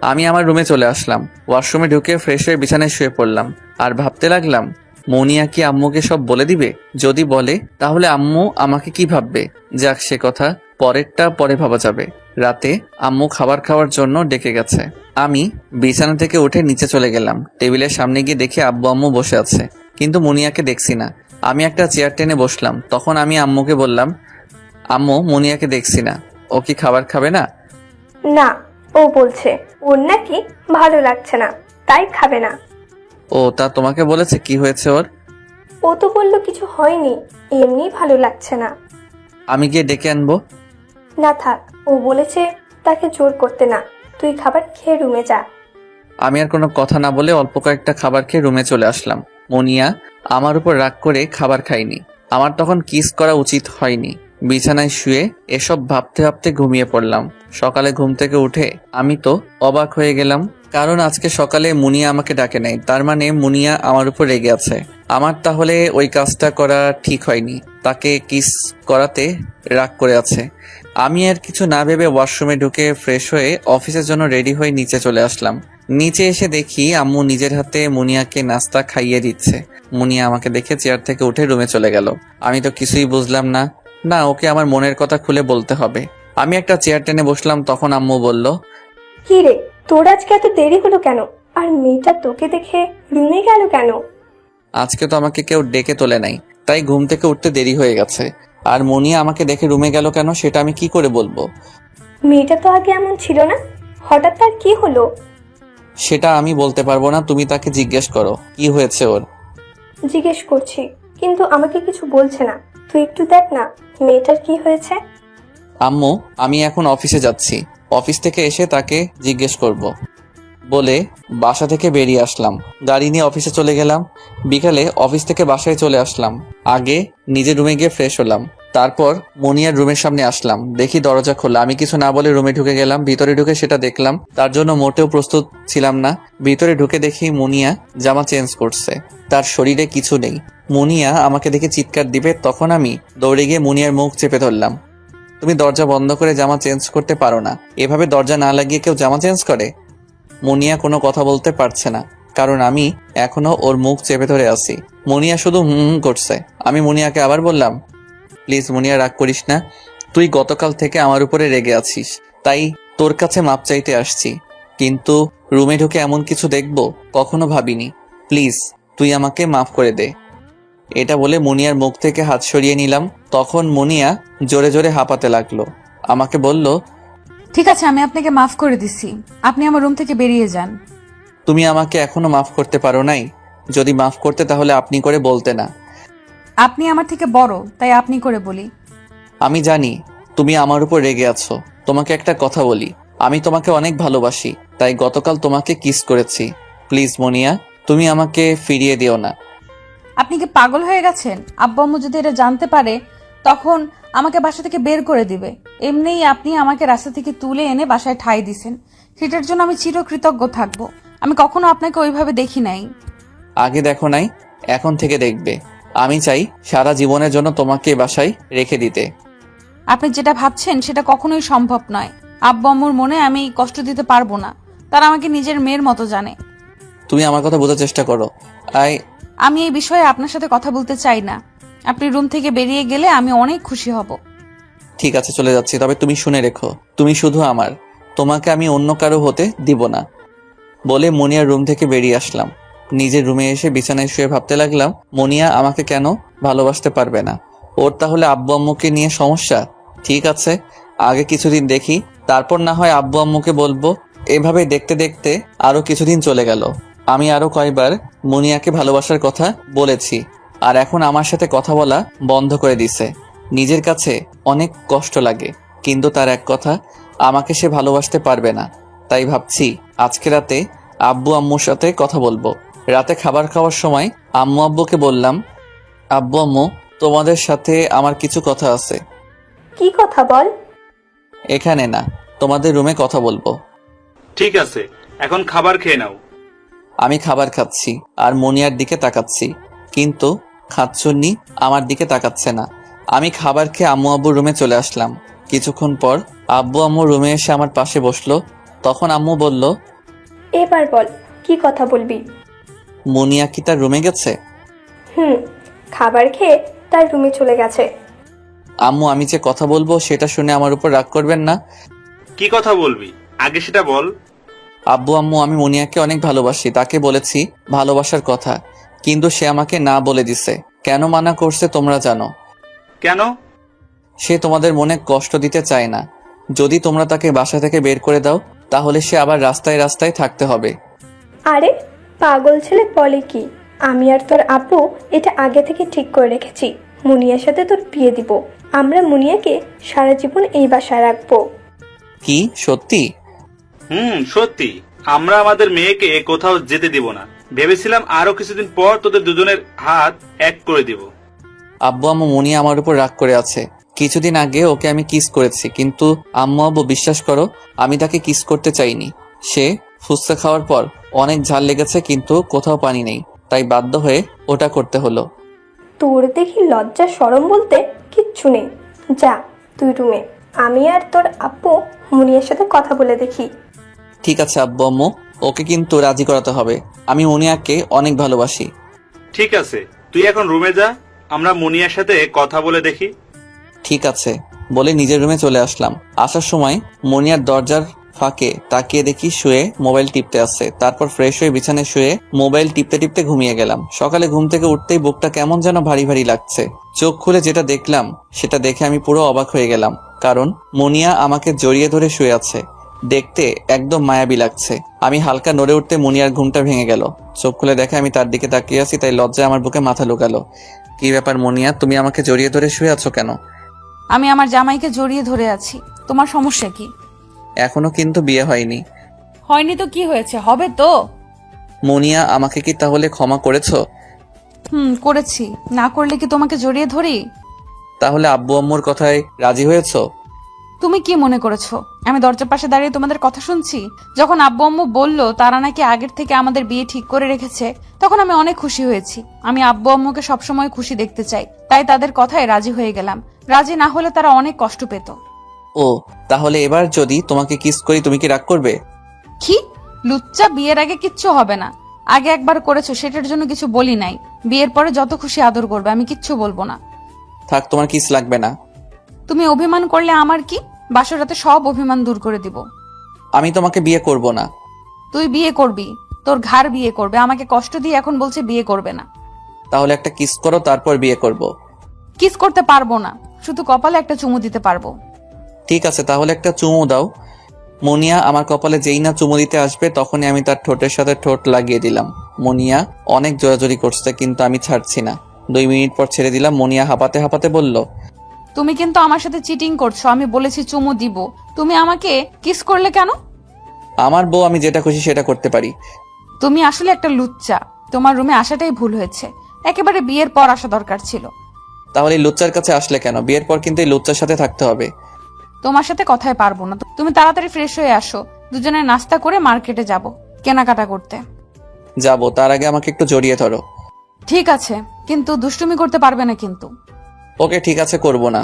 আমি আমার রুমে চলে আসলাম। ওয়াশরুমে ঢুকে ফ্রেশ হয়ে বিছানায় শুয়ে পড়লাম আর ভাবতে লাগলাম, মুনিয়া কি আম্মুকে সব বলে দিবে? যদি বলে তাহলে আম্মু আমাকে কি ভাববে? যাক, সে কথা পরেরটা পরে ভাবা যাবে। রাতে আম্মু খাবার খাওয়ার জন্য ডেকে গেছে। আমি বিছানা থেকে উঠে নিচে চলে গেলাম। টেবিলের সামনে গিয়ে দেখি আব্বু আম্মু বসে আছে, কিন্তু মুনিয়াকে দেখছি না। আমি একটা চেয়ার টেনে বসলাম। তখন আমি আম্মুকে বললাম, আম্মু, মুনিয়াকে দেখছি না, ও কি খাবার খাবে না? না, ও বলছে ওর নাকি ভালো লাগছে না, তাই খাবে না। ও, তা তোমাকে বলেছে কি হয়েছে ওর? ও তো বললো কিছু হয়নি, এমনি ভালো লাগছে না। আমি গিয়ে ডেকে আনবো? না থাক, ও বলেছে তাকে জোর করতে না, তুই খাবার খেয়ে রুমে যা। আমি আর কোনো কথা না বলে অল্প কয়েকটা খাবার খেয়ে রুমে চলে আসলাম। মুনিয়া আমার উপর রাগ করে খাবার খাইনি। আমার তখন কিস করা উচিত হয়নি। বিছানায় শুয়ে এসব ভাবতে ভাবতে ঘুমিয়ে পড়লাম। সকালে ঘুম থেকে উঠে আমি তো অবাক হয়ে গেলাম, কারণ আজকে সকালে মুনিয়া আমাকে ডাকে নাই। তার মানে মুনিয়া আমার উপর রেগে আছে। আমার তাহলে ওই কাজটা করা ঠিক হয়নি। তাকে কিস করাতে রাগ করে আছে। আমি আর কিছু না ভেবে ওয়াশরুমে ঢুকে ফ্রেশ হয়ে অফিসের জন্য রেডি হয়ে নিচে চলে আসলাম। নিচে এসে দেখি আম্মু নিজের হাতে মুনিয়াকে নাস্তা খাইয়ে দিচ্ছে। মুনিয়া আমাকে দেখে চেয়ার থেকে উঠে রুমে চলে গেল। আমি তো কিছুই বুঝলাম না। না, ওকে আমার মনের কথা খুলে বলতে হবে। আমি একটা চেয়ার টেনে বসলাম, তখন আম্মু বলল, কি রে, তোর আজকে এত দেরি হলো কেন? আর মেয়েটা তোকে দেখে রুমে গেল কেন? আজকে তো আমাকে কেউ ডেকে তোলে নাই, তাই ঘুম থেকে উঠতে দেরি হয়ে গেছে। আর মুনিয়া আমাকে দেখে রুমে গেল কেন সেটা আমি কি করে বলবো? মেয়েটা তো আগে এমন ছিল না, হঠাৎ তার কি হলো? সেটা আমি বলতে পারবো না, তুমি তাকে জিজ্ঞেস করো কি হয়েছে ওর। জিজ্ঞেস করছি, কিন্তু আমাকে কিছু বলছে না। তুই একটু দেখ না মেয়েটার কি হয়েছে। আম্মু, আমি এখন অফিসে যাচ্ছি, অফিস থেকে এসে তাকে জিজ্ঞেস করব বলে বাসা থেকে বেরিয়ে আসলাম। গাড়ি নিয়ে অফিসে চলে গেলাম। বিকালে অফিস থেকে বাসায় চলে আসলাম। আগে নিজের রুমে গিয়ে ফ্রেশ হলাম, তারপর মুনিয়ার রুমের সামনে আসলাম। দেখি দরজা খোলা। আমি কিছু না বলে রুমে ঢুকে গেলাম। ভিতরে ঢুকে সেটা দেখলাম, তার জন্য মোটেও প্রস্তুত ছিলাম না। ভিতরে ঢুকে দেখি মুনিয়া জামা চেঞ্জ করছে, তার শরীরে কিছু নেই। মুনিয়া আমাকে দেখে চিৎকার দিবে, তখন আমি দৌড়ে গিয়ে মুনিয়ার মুখ চেপে ধরলাম। তুমি দরজা বন্ধ করে জামা চেঞ্জ করতে পারো না, এভাবে দরজা না লাগিয়ে কেউ জামা চেঞ্জ করে? মুনিয়া কোনো কথা বলতে পারছে না, কারণ আমি এখনো ওর মুখ চেপে ধরে আছি। মুনিয়া শুধু হুম করছে। আমি মুনিয়াকে আবার বললাম, প্লিজ মুনিয়া, রাগ করিস না। তুই গতকাল থেকে আমার উপরে রেগে আছিস, তাই তোর কাছে মাপ চাইতে আসছি। কিন্তু রুমে ঢুকে এমন কিছু দেখবো কখনো ভাবিনি। প্লিজ তুই আমাকে মাফ করে দে। এটা বলে মুনিয়ার মুখ থেকে হাত সরিয়ে নিলাম। তখন মুনিয়া জোরে জোরে হাঁপাতে লাগলো। আমাকে বলল, ঠিক আছে, আমি আপনাকে মাফ করে দিছি, আপনি আমার রুম থেকে বেরিয়ে যান। তুমি আমাকে এখনো মাফ করতে পারো নাই? যদি মাফ করতে তাহলে আপনি করে বলতে না। আপনি আমার থেকে বড়, তাই আপনি করে বলি। আমি জানি তুমি আমার উপর রেগে আছো। তোমাকে একটা কথা বলি, আমি তোমাকে অনেক ভালোবাসি, তাই গতকাল তোমাকে কিস করেছি। প্লিজ মুনিয়া, তুমি আমাকে ফিরিয়ে দিও না। আপনি কি পাগল হয়ে গেছেন? আব্বু আম্মু যদি এটা জানতে পারে তখন আমাকে বাসা থেকে বের করে দিবে। এমনিই আপনি আমাকে রাস্তা থেকে তুলে এনে বাসায় ঠাঁই দিছেন, সেটার জন্য আমি চিরকৃতজ্ঞ থাকবো। আমি কখনো আপনাকে ওইভাবে দেখি নাই। আগে দেখো নাই, এখন থেকে দেখবে। আমি চাই সারা জীবনের জন্য তোমাকে বাসায় রেখে দিতে। আপনি যেটা ভাবছেন সেটা কখনোই সম্ভব নয়। আব্বু আম্মুর মনে আমি কষ্ট দিতে পারবো না, তারা আমাকে নিজের মেয়ের মতো জানে। তুমি আমার কথা বোঝার চেষ্টা করো। আমি এই বিষয়ে আপনার সাথে কথা বলতে চাই না। আপনি রুম থেকে বেরিয়ে গেলে আমি অনেক খুশি হব। ঠিক আছে, চলে যাচ্ছি, তবে তুমি শুনে রেখো, তুমি শুধু আমার, তোমাকে আমি অন্য কারো হতে দিব না। বলে মুনিয়ার রুম থেকে বেরিয়ে আসলাম। নিজের রুমে এসে বিছানায় শুয়ে ভাবতে লাগলাম, মুনিয়া আমাকে কেন ভালোবাসতে পারবে না? ওর তাহলে আব্বু আম্মুকে নিয়ে সমস্যা? ঠিক আছে, আগে কিছুদিন দেখি, তারপর না হয় আব্বু আম্মুকে বলবো। এভাবে দেখতে দেখতে আরো কিছুদিন চলে গেল। আমি আরো কয়েকবার মুনিয়াকে ভালোবাসার কথা বলেছি, আর এখন আমার সাথে কথা বলা বন্ধ করে দিছে। নিজের কাছে অনেক কষ্ট লাগে, কিন্তু তার এক কথা, আমাকে সে ভালোবাসতে পারবে না। তাই ভাবছি আজকে রাতে আব্বু আম্মুর সাথে কথা বলবো। রাতে খাবার খাওয়ার সময় আম্মু আব্বুকে বললাম, আব্বু আম্মু, তোমাদের সাথে আমার কিছু কথা আছে। কি কথা বল? এখানে না, তোমাদের রুমে কথা বলবো। ঠিক আছে, এখন খাবার খেয়ে নাও। আমি খাবার খাচ্ছি আর মুনিয়ার দিকে তাকাচ্ছি, কিন্তু খাচ্ছুন্নি আমার দিকে তাকাচ্ছে না। আমি খাবার খেয়ে আম্মু আব্বুর রুমে চলে আসলাম। কিছুক্ষণ পর আব্বু আম্মু রুমে এসে আমার পাশে বসলো। তখন আম্মু বলল, এবার বল, কি কথা বলবি? মুনিয়া কি তার রুমে গেছে? খাবার খেয়ে তার রুমে চলে গেছে। আম্মু, আমি যে কথা বলবো সেটা শুনে আমার উপর রাগ করবেন না। কি কথা বলবি আগে সেটা বল। আব্বু আম্মু, আমি মুনিয়াকে অনেক ভালোবাসি, তাকে বলেছি ভালোবাসার কথা, কিন্তু সে আমাকে না বলে দিছে। কেন মানা করছে তোমরা জানো? কেন? সে তোমাদের মনে কষ্ট দিতে চায় না। যদি তোমরা তাকে বাসা থেকে বের করে দাও তাহলে সে আবার রাস্তায় রাস্তায় থাকতে হবে। আরে পাগল ছেলে বলে কি? আমি আর তোর আব্বু এটা আগে থেকে ঠিক করে রেখেছি, মুনিয়ার সাথে তোর বিয়ে দিব। আমরা মুনিয়াকে সারা জীবন এই বাসায় রাখবো। কি সত্যি? সত্যি। আমরা আমাদের মেয়েকে কোথাও যেতে দিব না। ভেবেছিলাম আরো কিছুদিন পর তোদের দুজনের হাত এক করে দিব। আব্বু আম্মু, মুনিয়া আমার উপর রাগ করে আছে। কিছুদিন আগে ওকে আমি কিস করেছি, কিন্তু আম্মু আব্বু বিশ্বাস করো, আমি তাকে কিস করতে চাইনি। সে ফুচকা খাওয়ার পর অনেক ঝাল লেগেছে, কিন্তু কোথাও পানি নেই, তাই বাধ্য হয়ে ওটা করতে হলো। তোর দেখি লজ্জা শরম বলতে কিচ্ছু নেই। যা তুই রুমে, আমি আর তোর আব্বু মুনিয়ার সাথে কথা বলে দেখি। ঠিক আছে আব্বু আম্মু, ওকে কিন্তু রাজি করাতে হবে। আমি মুনিয়াকে অনেক ভালোবাসি। ঠিক আছে, তুই এখন রুমে যা, আমরা মুনিয়ার সাথে কথা বলে দেখি। ঠিক আছে বলে নিজের রুমে চলে আসলাম। আসার সময় মুনিয়ার দরজার ফাঁকে তাকিয়ে দেখি শুয়ে মোবাইল টিপতে আছে। তারপর ফ্রেশ হয়ে বিছানায় শুয়ে মোবাইল টিপতে টিপতে ঘুমিয়ে গেলাম। সকালে ঘুম থেকে উঠতেই বুকটা কেমন যেন ভারী ভারী লাগছে। চোখ খুলে যেটা দেখলাম সেটা দেখে আমি পুরো অবাক হয়ে গেলাম, কারণ মুনিয়া আমাকে জড়িয়ে ধরে শুয়ে আছে। দেখতে একদম মায়াবী লাগছে। আমি হালকা নড়ে উঠতে মুনিয়ার ঘুমটা ভেঙে গেল। চোখ খুলে দেখে আমি তার দিকে তাকিয়ে আছি, তাই লজ্জায় আমার বুকে মাথা লুকালো। কি ব্যাপার মুনিয়া, তুমি আমাকে জড়িয়ে ধরে শুয়ে আছো কেন? আমি আমার জামাইকে জড়িয়ে ধরে আছি। তোমার সমস্যা কি? এখনো কিন্তু বিয়ে হয়নি। হয়নি তো কি হয়েছে, হবে তো। মুনিয়া, আমাকে কি তাহলে ক্ষমা করেছো? করেছি। না করলে কি তোমাকে জড়িয়ে ধরি? তাহলে আব্বু আম্মুর কথায় রাজি হয়েছো? তুমি কি মনে করেছো আমি দরজার পাশে দাঁড়িয়ে তোমাদের কথা শুনছি? যখন আব্বু আম্মু বললো তারা নাকি আগের থেকে আমাদের বিয়ে ঠিক করে রেখেছে, তখন আমি অনেক খুশি হয়েছি। আমি আব্বু আম্মুকে সবসময় খুশি দেখতে চাই, তাই তাদের কথায় রাজি হয়ে গেলাম। রাজি না হলে তারা অনেক কষ্ট পেত। ও, তাহলে এবার যদি তোমাকে কিস করি তুমি কি রাগ করবে? কি লুচ্চা, বিয়ের আগে কিচ্ছু হবে না। আগে একবার করেছো, সেটার জন্য কিছু বলি নাই। বিয়ের পরে যত খুশি আদর করবে, আমি কিচ্ছু বলবো না। থাক, তোমার কিস লাগবে না। তুমি অভিমান করলে আমার কি? বাসর রাতে সব অভিমান দূর করে দিব। আমি তোমাকে বিয়ে করব না। তুই বিয়ে করবি, তোর ঘাড় বিয়ে করবে। আমাকে কষ্ট দিয়ে এখন বলছে বিয়ে করবে না। তাহলে একটা কিস করো, তারপর বিয়ে করব। কিস করতে পারবো না, শুধু কপালে একটা চুমু দিতে পারবো। ঠিক আছে, তাহলে একটা চুমু দাও। মুনিয়া আমার কপালে যেই না চুমু দিতে আসবে তখনই আমি তার ঠোঁটের সাথে ঠোঁট লাগিয়ে দিলাম। মুনিয়া অনেক জোরাজোরি করছে, কিন্তু আমি ছাড়ছি না। 2 মিনিট পর ছেড়ে দিলাম। মুনিয়া হাঁপাতে হাঁপাতে বলল, তুমি কিন্তু আমার সাথে চিটিং করছো। আমি বলেছি চুমু দিব, তুমি আমাকে কিস করলে কেন? আমার বউ, আমি যেটা খুশি সেটা করতে পারি। তুমি আসলে একটা লুচ্চা। তোমার রুমে আসাটাই ভুল হয়েছে। একেবারে বিয়ের পর আসা দরকার ছিল। তাহলে এই লুচ্চার কাছে আসলে কেন? বিয়ের পর কিন্তু এই লুচ্চার সাথে থাকতে হবে। তোমার সাথে কথায় পারবো না। তুমি তাড়াতাড়ি ফ্রেশ হয়ে আসো, দুজনে নাস্তা করে মার্কেটে যাব কেনাকাটা করতে। যাবো, তার আগে আমাকে একটু জড়িয়ে ধরো। ঠিক আছে, কিন্তু দুষ্টুমি করতে পারবে না কিন্তু। ওকে ঠিক আছে, করব না।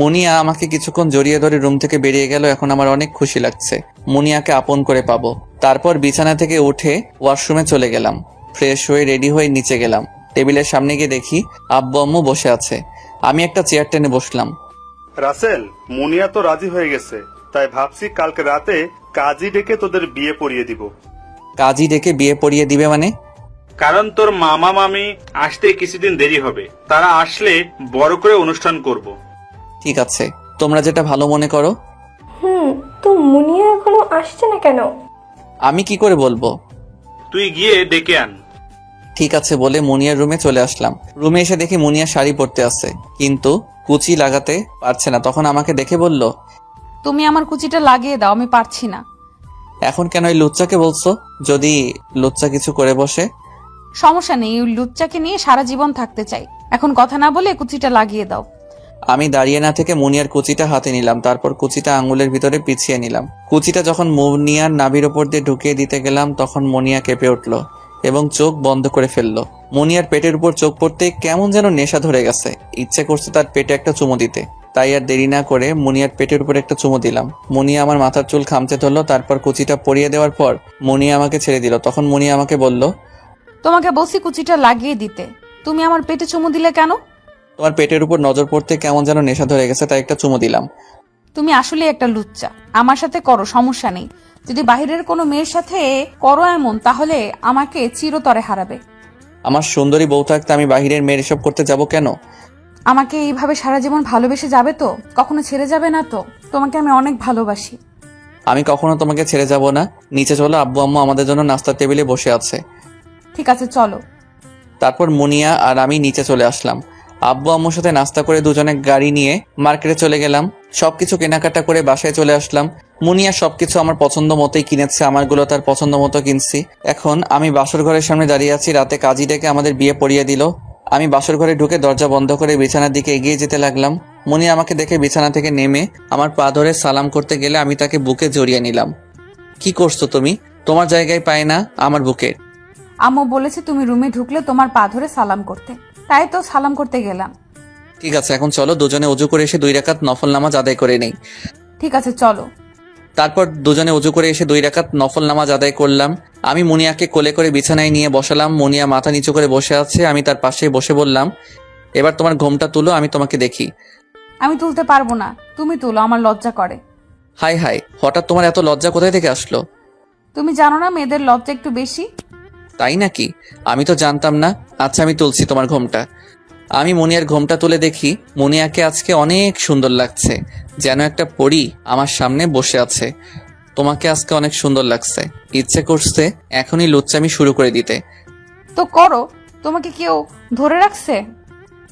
মুনিয়া আমাকে কিছুক্ষণ জড়িয়ে ধরে রুম থেকে বেরিয়ে গেল। এখন আমার অনেক খুশি লাগছে, মুনিয়াকে আপন করে পাবো। তারপর বিছানা থেকে উঠে ওয়াশরুমে চলে গেলাম। ফ্রেশ হয়ে রেডি হয়ে নিচে গেলাম। টেবিলের সামনে গিয়ে দেখি আব্বু আম্মু বসে আছে। আমি একটা চেয়ার টেনে বসলাম। রাসেল, মুনিয়া তো রাজি হয়ে গেছে, তাই ভাবছি কালকে রাতে কাজী ডেকে তোদের বিয়ে পড়িয়ে দিব। কাজী ডেকে বিয়ে পড়িয়ে দিবে মানে? কারণ তোর মামা মামি আসতে কিছুদিন দেরি হবে, তারা আসলে বড় করে অনুষ্ঠান করব। ঠিক আছে, তোমরা যেটা ভালো মনে করো। তো মুনিয়া এখনো আসছে না কেন? আমি কি করে বলবো? তুই গিয়ে ডেকে আন। ঠিক আছে বলে মুনিয়ার রুমে চলে আসলাম। রুমে এসে দেখি মুনিয়া শাড়ি পরতে আছে, কিন্তু কুচি লাগাতে পারছে না। তখন আমাকে দেখে বলল, তুমি আমার কুচিটা লাগিয়ে দাও, আমি পারছি না। এখন কেন এই লুচ্চাকে বলছো? যদি লুচ্চা কিছু করে বসে? সমস্যা নেই, ওই লুচ্চাকে নিয়ে সারা জীবন থাকতে চাই। এখন কথা না বলে কুচিটা লাগিয়ে দাও। আমি দাঁড়িয়ে না থেকে মুনিয়ার কুচিটা হাতে নিলাম। তারপর কুচিটা আঙুলের ভিতরে পিছিয়ে নিলাম। কুচিটা যখন মুনিয়ার নাভির ওপর দিয়ে ঢুকিয়ে দিতে গেলাম, তখন মুনিয়া কেঁপে উঠল এবং চোখ বন্ধ করে ফেললো। মুনিয়ার পেটের উপর চোখ পড়তে কেমন যেন নেশা ধরে গেছে। ইচ্ছে করছে তার পেটে একটা চুমু দিতে। তাই আর দেরি না করে মুনিয়ার পেটের উপর একটা চুমু দিলাম। মুনিয়া আমার মাথার চুল খামচে ধরলো। তারপর কুচিটা পরিয়ে দেওয়ার পর মুনিয়া আমাকে ছেড়ে দিল। তখন মুনিয়া আমাকে বলল, তোমাকে বলছি কুচিটা লাগিয়ে দিতে, তুমি আমার পেটে চুমু দিলে কেন? তোমার পেটের উপর নজর পড়তে কেমন যেন নেশা ধরে গেছে, তাই একটা চুমু দিলাম। তুমি আসলে একটা লুচ্চা। আমার সাথে করো, সমস্যা নেই। যদি বাহিরের কোনো মেয়ের সাথে করো এমন, তাহলে আমাকে চিরতরে হারাবে। আমার সুন্দরী বউ থাকতে আমি বাহিরের মেয়ের এসব করতে যাব কেন? আমাকে এইভাবে সারা জীবন ভালোবেসে যাবে তো? কখনো ছেড়ে যাবে না তো? তোমাকে আমি অনেক ভালোবাসি। আমি কখনো তোমাকে ছেড়ে যাব না। নিচে চলো, আব্বু আম্মু আমাদের জন্য নাস্তার টেবিলে বসে আছে। ঠিক আছে, চলো। তারপর মুনিয়া আর আমি নিচে চলে আসলাম। আব্বু আম্মুর সাথে নাস্তা করে দুজনে গাড়ি নিয়ে মার্কেটে চলে গেলাম। সবকিছু কেনাকাটা করে বাসায় চলে আসলাম। মুনিয়া সবকিছু আমার পছন্দ মতোই কিনেছে, আমারগুলো তার পছন্দ মতো কিনছি। এখন আমি বাসর ঘরের সামনে দাঁড়িয়ে আছি। রাতে কাজী ডেকে আমাদের বিয়ে পড়িয়ে দিল। আমি বাসর ঘরে ঢুকে দরজা বন্ধ করে বিছানার দিকে এগিয়ে যেতে লাগলাম। মুনিয়া আমাকে দেখে বিছানা থেকে নেমে আমার পা ধরে সালাম করতে গেলে আমি তাকে বুকে জড়িয়ে নিলাম। কি করছো তুমি? তোমার জায়গায় পায় না আমার বুকে। আম্মু বলেছে তুমি রুমে ঢুকলে তোমার পা ধরে সালাম করতে, তাই তো সালাম করতে গেলাম। ঠিক আছে, এখন চলো দুজনে ওযু করে এসে 2 রাকাত নফল নামাজ আদায় করে নেই। ঠিক আছে, চলো। তারপর দুজনে উজু করে এসে 2 রাকাত নফল নামাজ আদায় করলাম। আমি মুনিয়াকে কোলে করে বিছানায় নিয়ে বসালাম। মুনিয়া মাথা নিচু করে বসে আছে, আমি তার পাশেই বসে বললাম, এবার তোমার ঘোমটা তুলো, আমি তোমাকে দেখি। আমি তুলতে পারবো না, তুমি তুলো, আমার লজ্জা করে। হাই হাই, হঠাৎ তোমার এত লজ্জা কোথায় থেকে আসলো? তুমি জানো না মেয়েদের লজ্জা একটু বেশি? তাই নাকি? আমি তো জানতাম না। আচ্ছা, আমি তুলছি তোমার ঘোমটা। আমি মুনিয়ার ঘোমটা তুলে দেখি মুনিয়াকে আজকে অনেক সুন্দর লাগছে, যেন একটা পরী আমার সামনে বসে আছে। তোমাকে আজকে অনেক সুন্দর লাগছে, ইচ্ছে করছে এখনই লুচ্চামি শুরু করে দিতে। তো করো, তোমাকে কেউ ধরে রাখছে?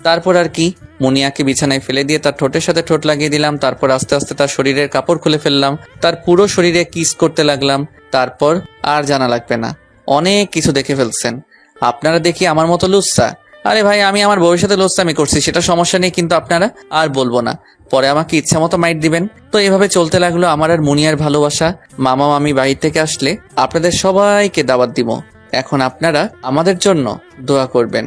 তারপর আর কি, মুনিয়াকে বিছানায় ফেলে দিয়ে তার ঠোঁটের সাথে ঠোঁট লাগিয়ে দিলাম। তারপর আস্তে আস্তে তার শরীরের কাপড় খুলে ফেললাম, তার পুরো শরীরে কিস করতে লাগলাম। তারপর আর জানা লাগবে না, অনেক কিছু দেখে ফেলছেন আপনারা। দেখি আমার মতো লুচ্চা? আরে ভাই, আমি আমার ভবিষ্যতে লুচ্চামি করছি, সেটা সমস্যা নেই, কিন্তু আপনারা আর বলবো না, পরে আমাকে ইচ্ছা মতো মাইট দিবেন। তো এভাবে চলতে লাগলো আমার আর মুনিয়ার ভালোবাসা। মামা মামি বাড়ি থেকে আসলে আপনাদের সবাইকে দাওয়াত দিব। এখন আপনারা আমাদের জন্য দোয়া করবেন।